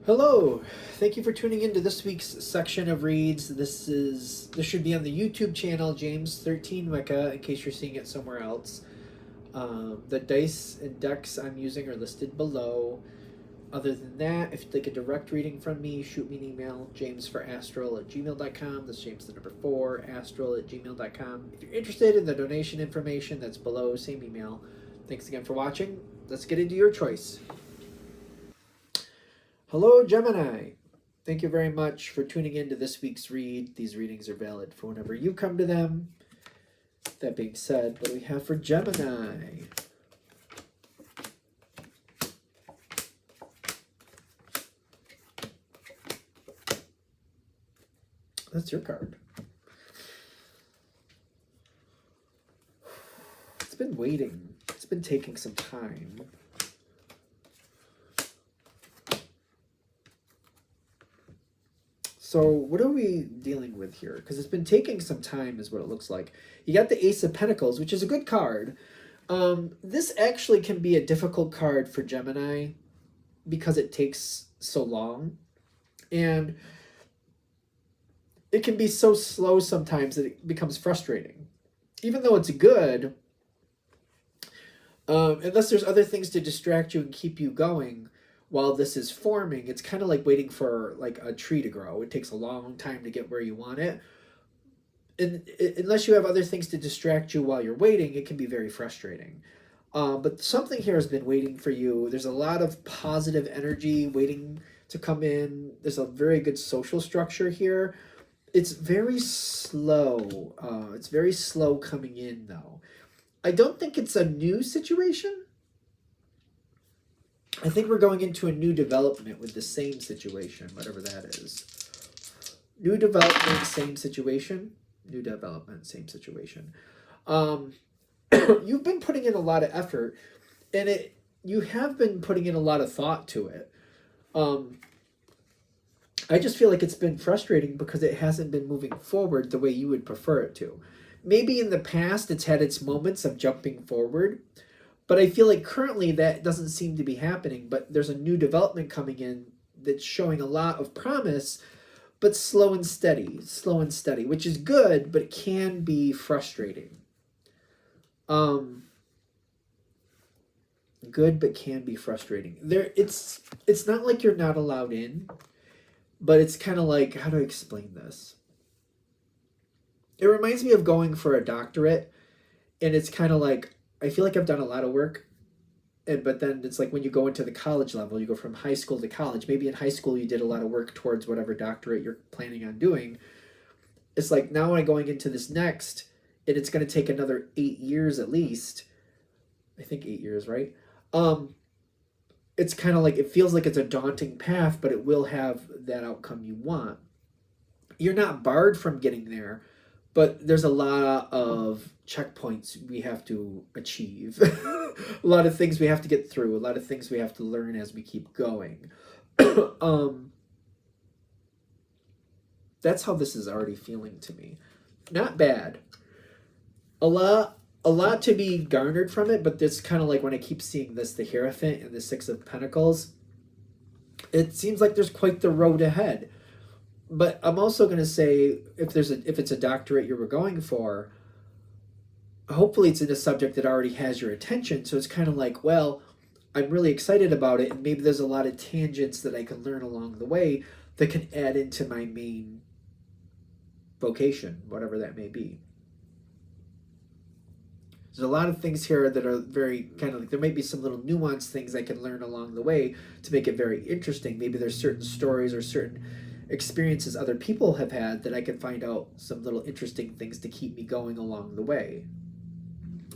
Hello, thank you for tuning into this week's section of reads. This should be on the YouTube channel James 13 Wicca in case you're seeing it somewhere else. The dice and decks I'm using are listed below. Other than that, if you'd like a direct reading from me, shoot me an email, jamesforastral@gmail.com. That's James the number 4, astral@gmail.com. If you're interested in the donation information, that's below, same email. Thanks again for watching. Let's get into your choice. Hello, Gemini. Thank you very much for tuning in to this week's read. These readings are valid for whenever you come to them. That being said, what do we have for Gemini? That's your card. It's been waiting. It's been taking some time. So what are we dealing with here? Because it's been taking some time is what it looks like. You got the Ace of Pentacles, which is a good card. This actually can be a difficult card for Gemini because it takes so long. And it can be so slow sometimes that it becomes frustrating. Even though it's good, unless there's other things to distract you and keep you going while this is forming, it's kind of like waiting for like a tree to grow. It takes a long time to get where you want it. And unless you have other things to distract you while you're waiting, it can be very frustrating. But something here has been waiting for you. There's a lot of positive energy waiting to come in. There's a very good social structure here. It's very slow. It's very slow coming in, though. I don't think it's a new situation. I think we're going into a new development with the same situation, whatever that is. New development, same situation. New development, same situation. You've been putting in a lot of effort, and you have been putting in a lot of thought to it. I just feel like it's been frustrating because it hasn't been moving forward the way you would prefer it to. Maybe in the past it's had its moments of jumping forward, but I feel like currently that doesn't seem to be happening. But there's a new development coming in that's showing a lot of promise, but slow and steady, which is good, but it can be frustrating. Good, but can be frustrating. It's not like you're not allowed in, but it's kind of like, how to explain this? It reminds me of going for a doctorate, and it's kind of like, I feel like I've done a lot of work, but then it's like when you go into the college level, you go from high school to college. Maybe in high school you did a lot of work towards whatever doctorate you're planning on doing. It's like now I'm going into this next, and it's going to take another 8 years at least. I think 8 years, right? It's kind of like, it feels like it's a daunting path, but it will have that outcome you want. You're not barred from getting there, but there's a lot of checkpoints we have to achieve. A lot of things we have to get through, a lot of things we have to learn as we keep going. That's how this is already feeling to me. Not bad. A lot to be garnered from it, but it's kind of like when I keep seeing this, the Hierophant and the Six of Pentacles, it seems like there's quite the road ahead. But I'm also going to say, if it's a doctorate you were going for, hopefully it's in a subject that already has your attention. So it's kind of like, well, I'm really excited about it, and maybe there's a lot of tangents that I can learn along the way that can add into my main vocation, whatever that may be. There's a lot of things here that are very kind of like, there might be some little nuanced things I can learn along the way to make it very interesting. Maybe there's certain stories or certain experiences other people have had that I can find out some little interesting things to keep me going along the way.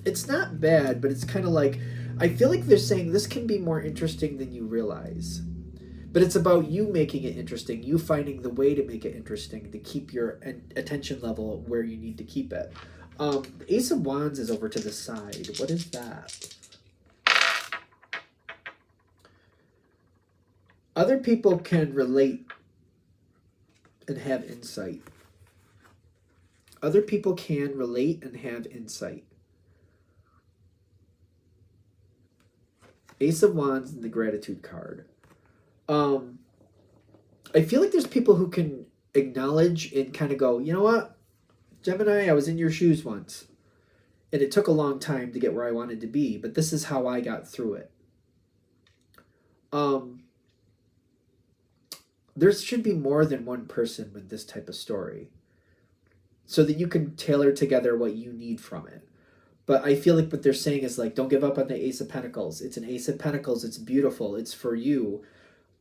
It's not bad, but it's kind of like, I feel like they're saying this can be more interesting than you realize. But it's about you making it interesting, you finding the way to make it interesting, to keep your attention level where you need to keep it. The Ace of Wands is over to the side. What is that? Other people can relate and have insight. Other people can relate and have insight. Ace of Wands and the Gratitude card. I feel like there's people who can acknowledge and kind of go, you know what, Gemini, I was in your shoes once. And it took a long time to get where I wanted to be, but this is how I got through it. There should be more than one person with this type of story so that you can tailor together what you need from it. But I feel like what they're saying is like, don't give up on the Ace of Pentacles. It's an Ace of Pentacles. It's beautiful. It's for you.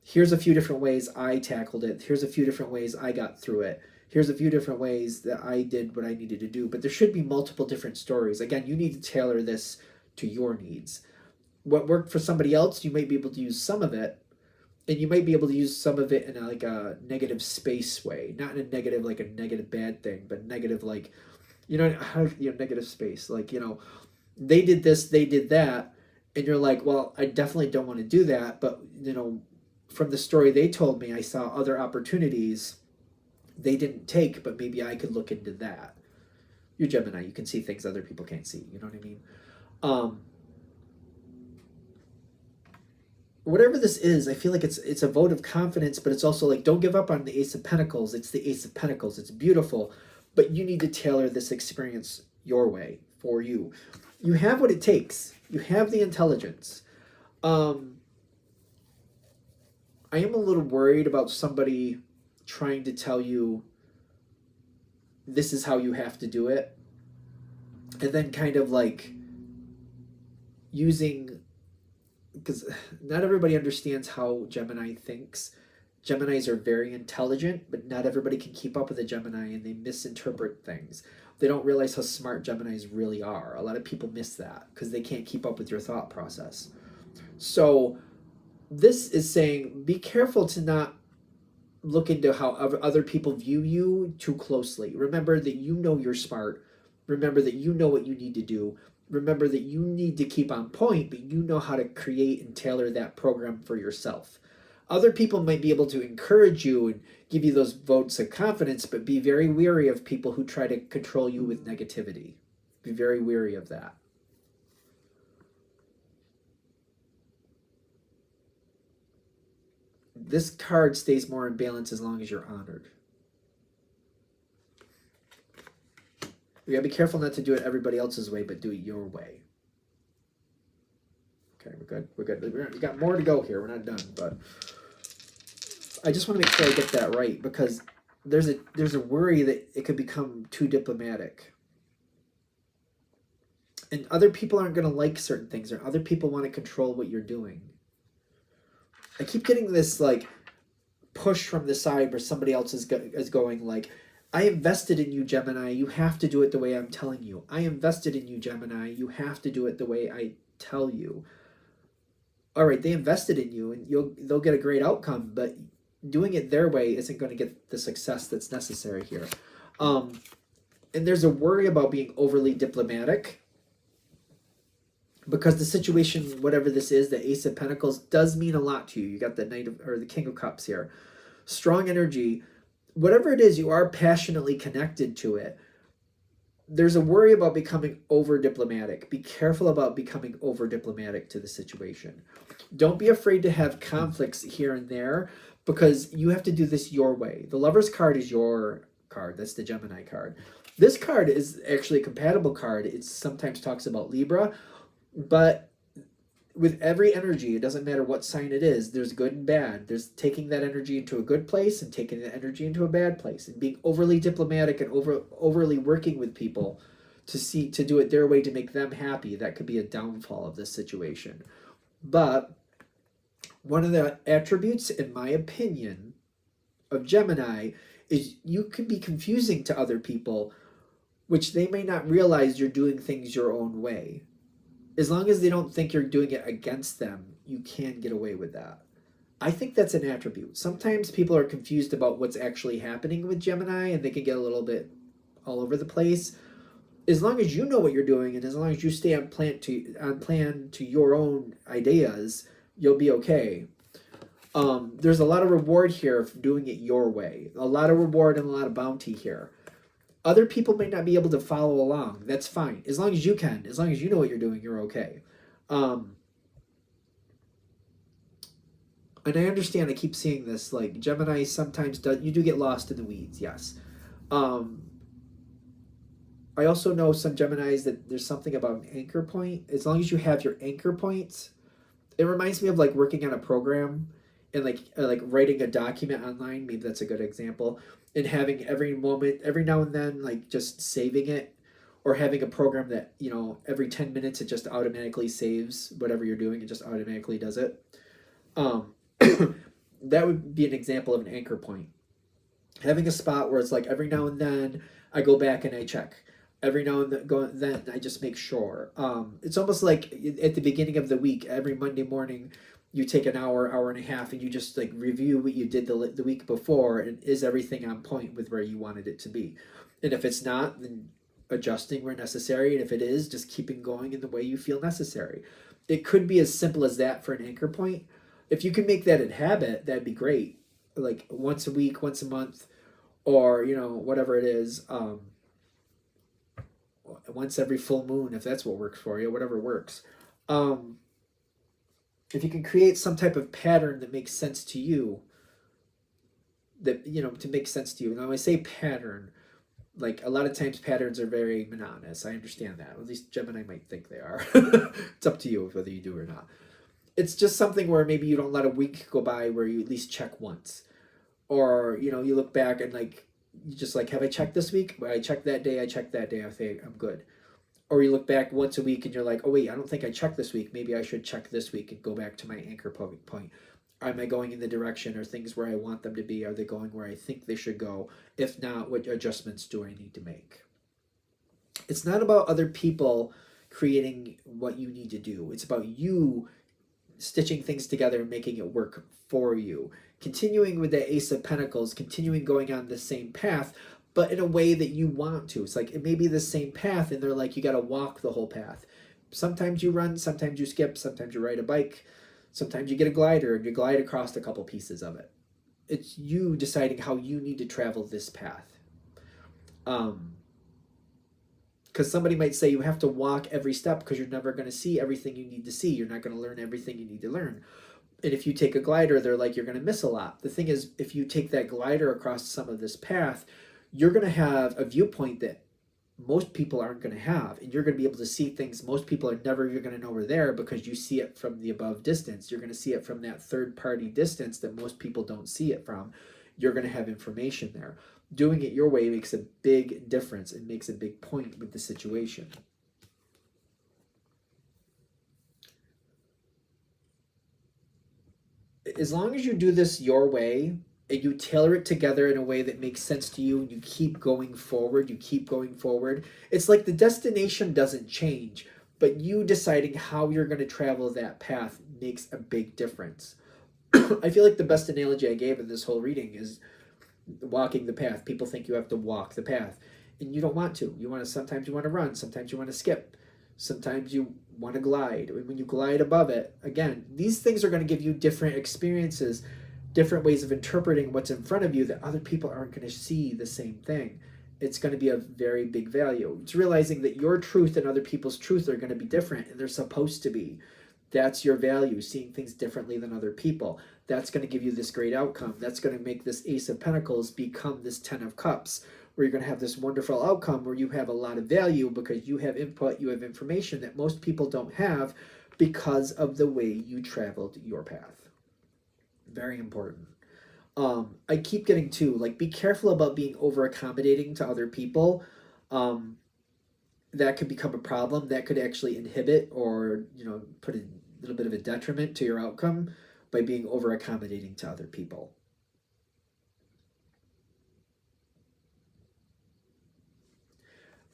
Here's a few different ways I tackled it. Here's a few different ways I got through it. Here's a few different ways that I did what I needed to do. But there should be multiple different stories. Again, you need to tailor this to your needs. What worked for somebody else, you might be able to use some of it. And you might be able to use some of it in like a negative space way. Not in a negative, like a negative bad thing, but negative like, negative space. Like, they did this, they did that. And you're like, well, I definitely don't want to do that. But, from the story they told me, I saw other opportunities they didn't take, but maybe I could look into that. You're Gemini. You can see things other people can't see. You know what I mean? Whatever this is, I feel like it's a vote of confidence, but it's also like, don't give up on the Ace of Pentacles. It's the Ace of Pentacles. It's beautiful, but you need to tailor this experience your way for you. You have what it takes. You have the intelligence. I am a little worried about somebody trying to tell you this is how you have to do it, and then kind of like using, because not everybody understands how Gemini thinks. Geminis are very intelligent, but not everybody can keep up with a Gemini, and they misinterpret things. They don't realize how smart Geminis really are. A lot of people miss that because they can't keep up with your thought process. So this is saying, be careful to not look into how other people view you too closely. Remember that you know you're smart. Remember that you know what you need to do. Remember that you need to keep on point, but you know how to create and tailor that program for yourself. Other people might be able to encourage you and give you those votes of confidence, but be very wary of people who try to control you with negativity. Be very wary of that. This card stays more in balance as long as you're honored. You gotta be careful not to do it everybody else's way, but do it your way. Okay, we're good. We're good. We got more to go here. We're not done, but I just want to make sure I get that right, because there's a worry that it could become too diplomatic. And other people aren't going to like certain things, or other people want to control what you're doing. I keep getting this like push from the side where somebody else is going like, I invested in you, Gemini. You have to do it the way I'm telling you. I invested in you, Gemini. You have to do it the way I tell you. All right, they invested in you, and they'll get a great outcome, but doing it their way isn't going to get the success that's necessary here. And there's a worry about being overly diplomatic, because the situation, whatever this is, the Ace of Pentacles, does mean a lot to you. You got the the King of Cups here. Strong energy. Whatever it is, you are passionately connected to it. There's a worry about becoming over diplomatic. Be careful about becoming over diplomatic to the situation. Don't be afraid to have conflicts here and there, because you have to do this your way. The Lover's card is your card. That's the Gemini card. This card is actually a compatible card. It sometimes talks about Libra, but with every energy, it doesn't matter what sign it is, there's good and bad. There's taking that energy into a good place and taking that energy into a bad place, and being overly diplomatic and overly working with people to do it their way to make them happy. That could be a downfall of this situation. But one of the attributes, in my opinion, of Gemini is you can be confusing to other people, which they may not realize you're doing things your own way. As long as they don't think you're doing it against them, you can get away with that. I think that's an attribute. Sometimes people are confused about what's actually happening with Gemini, and they can get a little bit all over the place. As long as you know what you're doing, and as long as you stay on plan to your own ideas, you'll be okay. There's a lot of reward here for doing it your way. A lot of reward and a lot of bounty here. Other people may not be able to follow along. That's fine. As long as you can. As long as you know what you're doing, you're okay. And I understand, I keep seeing this, like Gemini sometimes does, you do get lost in the weeds, yes. Um, I also know some Geminis that there's something about an anchor point. As long as you have your anchor points, it reminds me of like working on a program and like writing a document online. Maybe that's a good example. And having every moment, every now and then, like just saving it, or having a program that every 10 minutes it just automatically saves whatever you're doing. It just automatically does it. Um, that would be an example of an anchor point. Having a spot where it's like every now and then I go back and I check. Every now and then I just make sure. It's almost like at the beginning of the week, every Monday morning, you take an hour, hour and a half, and you just like review what you did the week before, and is everything on point with where you wanted it to be? And if it's not, then adjusting where necessary, and if it is, just keeping going in the way you feel necessary. It could be as simple as that for an anchor point. If you can make that a habit, that'd be great. Like once a week, once a month, or whatever it is. Once every full moon, if that's what works for you, whatever works. If you can create some type of pattern that makes sense to you, to make sense to you. Now, when I say pattern, like a lot of times patterns are very monotonous. I understand that. At least Gemini might think they are. It's up to you whether you do or not. It's just something where maybe you don't let a week go by where you at least check once. Or, you look back and like, you just like, have I checked this week? I checked that day, I say I'm good. Or you look back once a week and you're like, oh wait, I don't think I checked this week. Maybe I should check this week and go back to my anchor point. Am I going in the direction? Are things where I want them to be? Are they going where I think they should go? If not, what adjustments do I need to make? It's not about other people creating what you need to do. It's about you stitching things together and making it work for you. Continuing with the Ace of Pentacles, continuing going on the same path, but in a way that you want to. It's like it may be the same path, and they're like, you got to walk the whole path. Sometimes you run, sometimes you skip, sometimes you ride a bike, sometimes you get a glider and you glide across a couple pieces of it. It's you deciding how you need to travel this path. Because somebody might say you have to walk every step because you're never going to see everything you need to see. You're not going to learn everything you need to learn. And if you take a glider, they're like, you're going to miss a lot. The thing is, if you take that glider across some of this path, you're going to have a viewpoint that most people aren't going to have. And you're going to be able to see things most people are never even going to know are there because you see it from the above distance. You're going to see it from that third-party distance that most people don't see it from. You're going to have information there. Doing it your way makes a big difference and makes a big point with the situation. As long as you do this your way and you tailor it together in a way that makes sense to you and you keep going forward, it's like the destination doesn't change, but you deciding how you're going to travel that path makes a big difference. I feel like the best analogy I gave in this whole reading is walking the path. People think you have to walk the path, and you don't want to. Sometimes you want to run, sometimes you want to skip, sometimes you want to glide. When you glide above it, again, these things are going to give you different experiences, different ways of interpreting what's in front of you that other people aren't going to see the same thing. It's going to be a very big value. It's realizing that your truth and other people's truth are going to be different, and they're supposed to be. That's your value, seeing things differently than other people. That's going to give you this great outcome. That's going to make this Ace of Pentacles become this Ten of Cups, where you're going to have this wonderful outcome where you have a lot of value because you have input, you have information that most people don't have because of the way you traveled your path. Very important. I keep getting to, like, be careful about being over accommodating to other people. That could become a problem. That could actually inhibit or, put a little bit of a detriment to your outcome by being over accommodating to other people.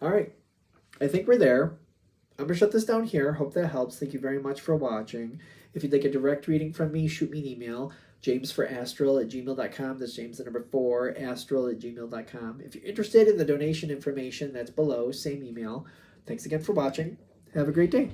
All right. I think we're there. I'm going to shut this down here. Hope that helps. Thank you very much for watching. If you'd like a direct reading from me, shoot me an email, jamesforastral@gmail.com. That's James the number 4, astral@gmail.com. If you're interested in the donation information, that's below, same email. Thanks again for watching. Have a great day.